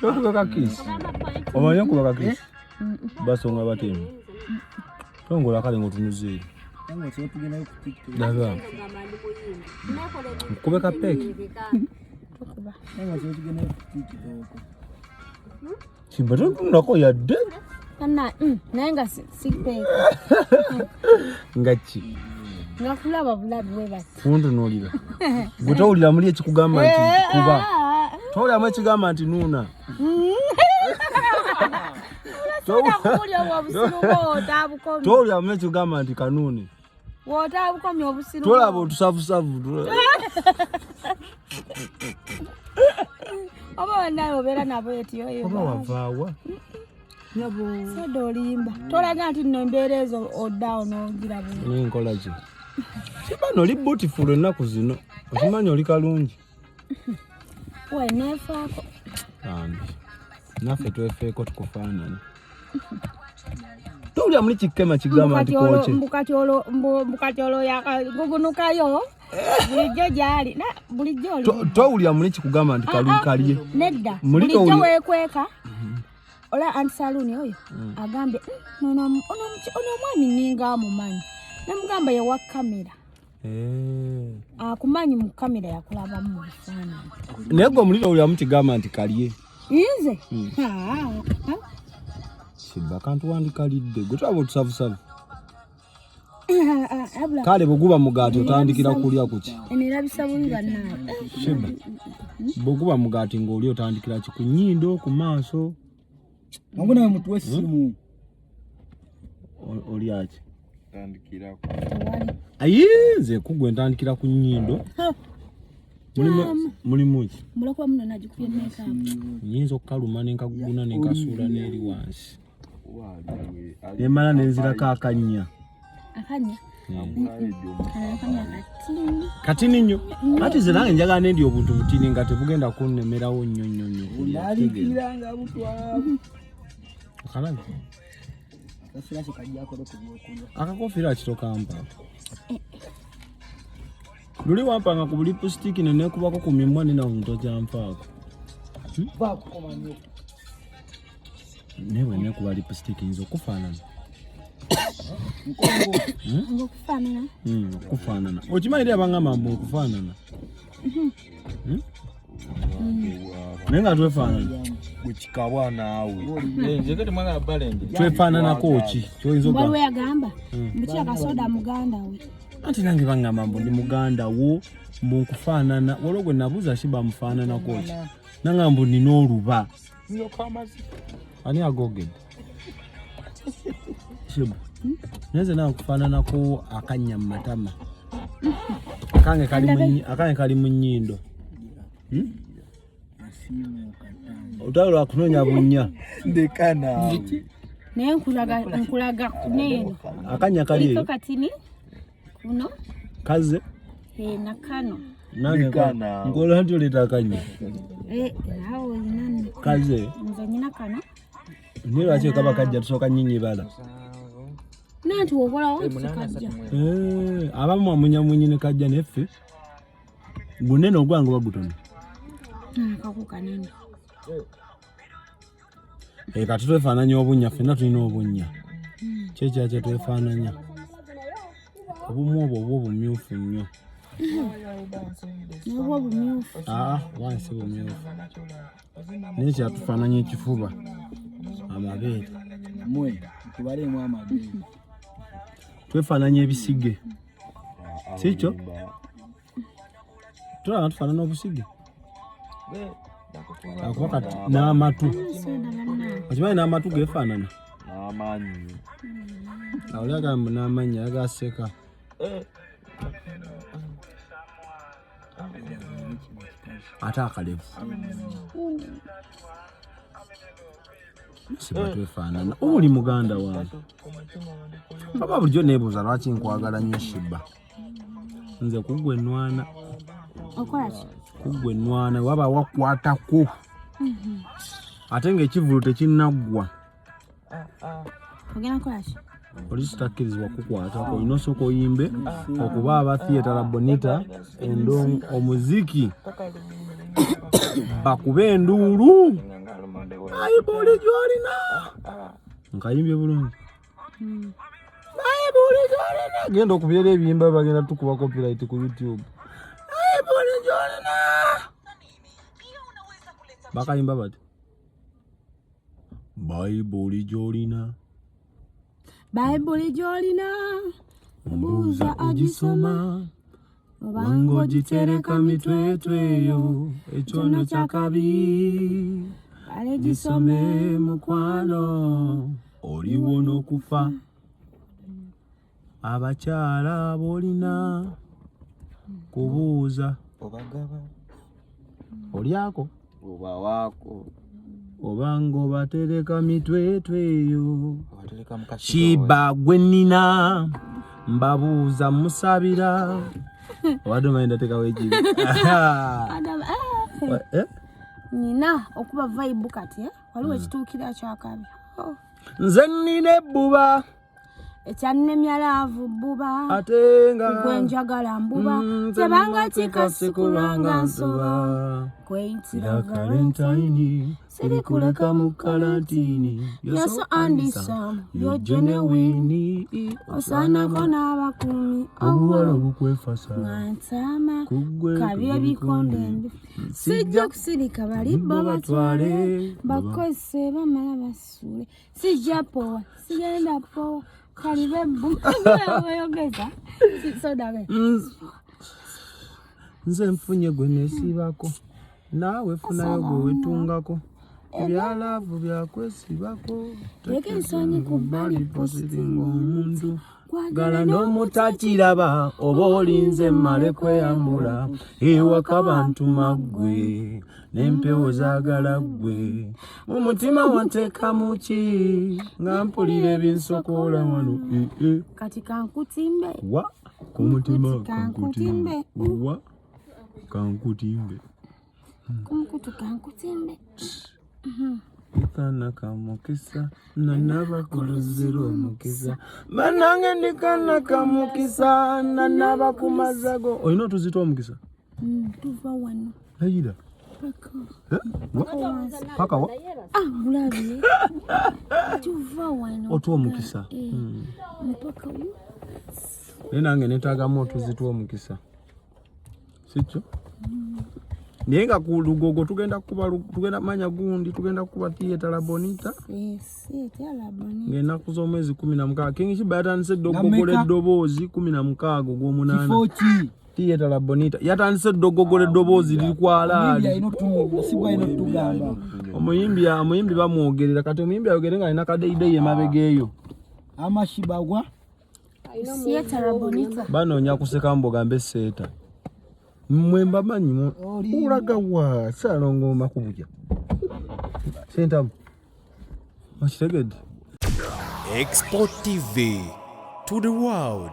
Tokuba kiss. Omanya kuba kiss. Basonga batemu. Tongola kale ngotunuze. Daga. Kubeka peki. Simbado kunako yadde. Kana nayenga sipeka. Ngachi. Ngakulaba bulabi weba. Fundu nolira. Butawulira muli ekikugamba nti kuba. Tolya mwe kigamba nti nuna. Tolya mwe kigamba nti kanuni. Wota bukomye obusiru. Tolaba otusavusavu. Oba nayo obera nabo etiyo yo. Oba wavaawa. Yabo. Sodolimba. Tolaga nti no mberezo odawo no girabo. Ni nkola ki? Sibano li beautiful ennaku zino. Okimanyi oli kalungi. We nefaako. Naffe twefeeko tukufaanana. Tolya muli kikema kigamba nti koche. Mbukati olo yagugunukayo. Bulijjo gyali. Na bulijjo oli. Tolya muli kikugamba nti kalunkalye. Nedda. Bulijjo wekweka. Ola antisaluni oyo. Agambe ono mwami ninga amumanyi. Namugamba ye wa kamera. Akumanyi mu kamera yakulaba mu bifaananyi. Nego muliro oli amukigamba nti kalye. Inze? Sheebah kantu wandikalidde. Gwe twaba otusavusavu. Kale bweguba mugaati otandikira kulya kuki? Nerabisa bubi bannaye. Sheebah. Bweguba mugaati ng'oli otandikira ki ku nnyindo ku maaso? Mbona mtu wesimu? Oli aki? Tandikira ku. Ayize kugwe ntandikira ku nnyindo. Mulimu ki? Mulako muno najikubye makeup. Nyinza okukaluma nenkaguguna nenkasuula n'eri wansi. Nemala nenzirako akanya. Akanya? Akanya katini. Katini nnyo? Ati ze nange njagala nendi obuntu butini nga tebugenda kunnemerawo nnyo nnyo nnyo. Nalikiranga butwavu. Akalani? Kasirashi kajjako okubyokulya. Akakofiira kitokampa. Luli wampanga ku lipstick nene kubako ku mimwa nina omuntu kyampaako. Baako komanyo. Newe ne kuba lipstick nzo kufaanana. Ngo kufaanana? Kufaanana. Okimanyi abangamba mbu kufaanana. Nenga twefaanana. Bukikabwa naawe. Njegete mwana balenge. Twefaanana koki. Kyoyinza ogamba. Bali yagamba. Mbucha kasoda muganda we. Anti nange bangamba mbu ndi muganda wo mbu nkufaanana. Walogwe nabuza Sheebah mufaanana koki. Nanga mbu nina oluba. Ani agogedde? Sheebah. Neze nawe kufaanana ko akanya mu matama. Akange kali mu nnyindo. Utalo akunonya bunya. Ndekana. Naye nkulaga kuneno. Akanya kali. Iko katini. Kuno. Kaze. Nakano. Nani kana? Ngola ndio leta akanya. Hao nani? Kaze. Nze nyina kana. Nilo ache kaba kajja tusoka nyinyi bala. Nanti wokola wanti kajja. Abamu amunya munyine kajja neffe. Guneno gwango bagutono. Kakuka nini? Kati twefaananya obunya ffenna tulina obunya. Kyekya twefaananya. Obumu obwo bumyufu nnyo. Obwo bumyufu. Wansi bumyufu. Naye kyatufaananya ekifuba. Amabeere. Mwe, tubalemu amabeere. Twefaananya ebisige. Sikyo? Tulaba tufaanana obusige. Akwaka n'amatu. Okimanyi n'amatu gefaanana? N'amaanyi. Oli agamba n'amanyi agaseka. Ate akalevu. Sheebah twefaanana. Oli muganda wange. Baba bulijjo neebuuza lwaki nkwagala nnyo Sheebah. Nze kugwe nnwana. Okola ki? Kugwe nnwana waba wakwatako. Ate ng'ekivulu tekinnaggwa. Ogenda kola ki? Polisi takkirizibwa kukwatako. Olina osooka oyimbe okuba aba theatre la bonita endongo omuziki bakube enduulu. Bayibuli gy'olina. Nkayimbye bulungi. Bayibuli gy'olina. Genda okubyera ebiyimba bagenda tukuba copyright ku YouTube. Bayibuli gy'olina. Bakayimba bati. Bayibuli gy'olina. Bayibuli gy'olina. Buuza agisoma. Obango gitereka mitwetweyo. Ekyono kyakabi. Ale gisome mukwano. Oliwo n'okufa. Abakyala bolina kubuuza. Obagaba. Olyako. Oba waako. Obango batereka mitwetweyo. Watereka mukasi. Sheebah gwe nnina mbabuuza musabira. Wadde mayinda tekawo ekibi. Nina okuba vibe kati waliwo ekituukira kyakabi. Nze nnina ebbuba. Ekyannemya laavu bbuba. Ate nga gwe njagala mbuba. Tebanga kikasi kulwanga nsoba. Kweyitira Valentine. Sirikuleka mu karantini. You're so handsome. You're genuine. Osaanako n'abakuumi. Obuwala bukwefasa. Ngantama. Kabi ebikonde. Sijja kusirika balibba batwale. Bakozese bamala basuule. Sijja powa. Sigenda powa. Kalibe bbu. Oyogeza. Sodawe. Nze nfunye gwe neesibako. Naawe funayo gwe wetungako. Ebyalaavu byakwesibako. Leka ensonyi ku bbali positinga omuntu. Gala n'omutakiraba oba olinze mmale kweyambula. Ewaka bantu maggwe n'empewo zaagala ggwe. Mu mutima wanteekamu ki nga mpulira ebinsokoola wano. Kati kankutimbe. Wa ku mutima kankutimbe. Wa kankutimbe. Kumukutu kankutimbe. Kana kamukisa nanaba kuluzira omukisa banange ndikana kamukisa nanaba kumazago oyina otuzita omukisa tuva wano ayira paka wa mulabi tuva wano otuwa omukisa mpaka nange netagamu otuzita omukisa sikyo naye nga ku lugogo tugenda manya gundi tugenda kuba theatre bonita ng'ennaku z'omwezi 16 King Sheebah yatandise ddogogola eddoboozi 16 gw'omunaana theatre bonita yatandise ddogogola eddoboozi liri kwalaali omuyimbi bamwogerera kati omuyimbi ayogere nga alina kadeideyi emabega eyo amashibagwa theatre bonita banoonya kuseka mbogambe seeta mwemba manyi ulaga wa salongoma kubuja sentamu machitegede Export TV to the world.